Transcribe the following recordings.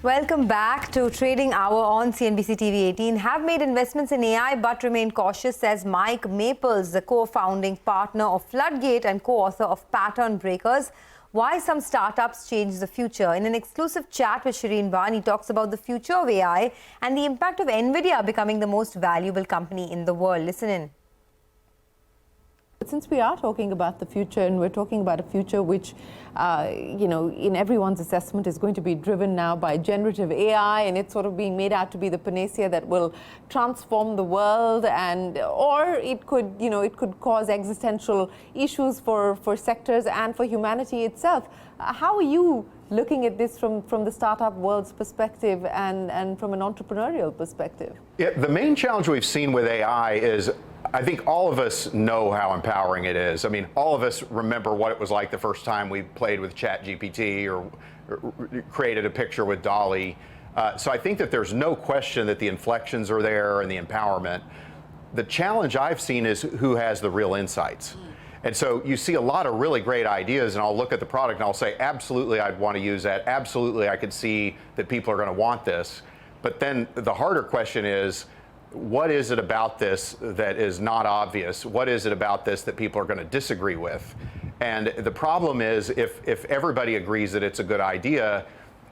Welcome back to Trading Hour on CNBC-TV18. Have made investments in AI but remain cautious, says Mike Maples, the co-founding partner of Floodgate and co-author of Pattern Breakers. Why some startups change the future. In an exclusive chat with Shereen Bhan, he talks about the future of AI and the impact of Nvidia becoming the most valuable company in the world. Listen in. Since we are talking about the future, and we're talking about a future which, in everyone's assessment is going to be driven now by generative AI, and it's sort of being made out to be the panacea that will transform the world, or it could cause existential issues for sectors and for humanity itself. How are you looking at this from the startup world's perspective and from an entrepreneurial perspective? Yeah, the main challenge we've seen with AI is, I think all of us know how empowering it is. I mean, all of us remember what it was like the first time we played with ChatGPT or created a picture with DALL-E. So I think that there's no question that the inflections are there and the empowerment. The challenge I've seen is who has the real insights. And so you see a lot of really great ideas, and I'll look at the product and I'll say, absolutely, I'd want to use that. Absolutely, I could see that people are going to want this. But then the harder question is, what is it about this that is not obvious? What is it about this that people are going to disagree with? And the problem is, if everybody agrees that it's a good idea,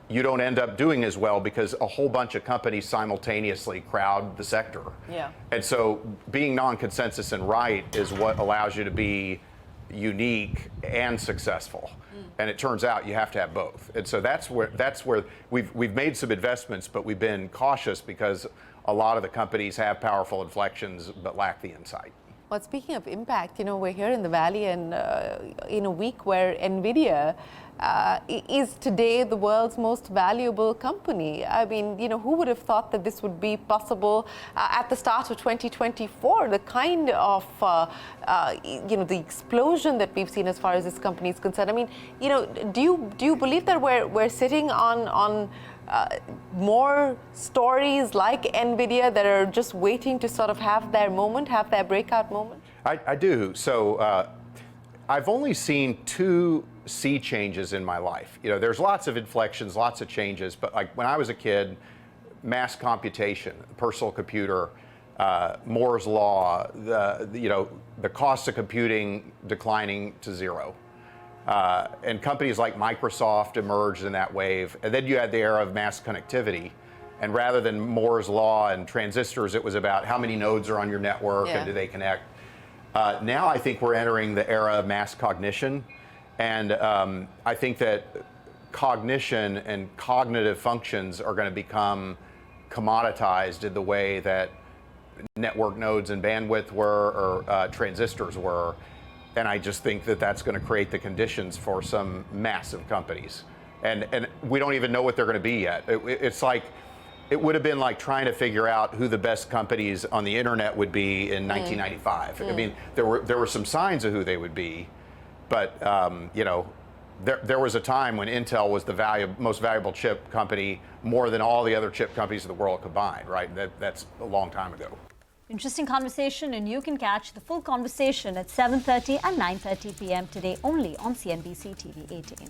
you don't end up doing as well because a whole bunch of companies simultaneously crowd the sector. Yeah. And so being non-consensus and right is what allows you to be unique and successful. And it turns out you have to have both. And so that's where we've made some investments, but we've been cautious because a lot of the companies have powerful inflections but lack the insight. Well, speaking of impact, we're here in the Valley, and in a week where Nvidia is today the world's most valuable company. I mean, who would have thought that this would be possible at the start of 2024? The kind of, the explosion that we've seen as far as this company is concerned. I mean, do you believe that we're sitting on more stories like Nvidia that are just waiting to sort of have their moment, have their breakout moment? I do. So I've only seen two sea changes in my life. There's lots of inflections, lots of changes, but like when I was a kid, mass computation, personal computer, Moore's law, the cost of computing declining to zero. And companies like Microsoft emerged in that wave. And then you had the era of mass connectivity. And rather than Moore's law and transistors, it was about how many nodes are on your network and do they connect. Now I think we're entering the era of mass cognition. And I think that cognition and cognitive functions are going to become commoditized in the way that network nodes and bandwidth were, or transistors were. And I just think that that's going to create the conditions for some massive companies. And we don't even know what they're going to be yet. It's like, it would have been like trying to figure out who the best companies on the internet would be in 1995. I mean, there were some signs of who they would be, but there was a time when Intel was the most valuable chip company, more than all the other chip companies in the world combined, right? That's a long time ago. Interesting conversation, and you can catch the full conversation at 7:30 and 9:30 p.m. today only on CNBC TV 18.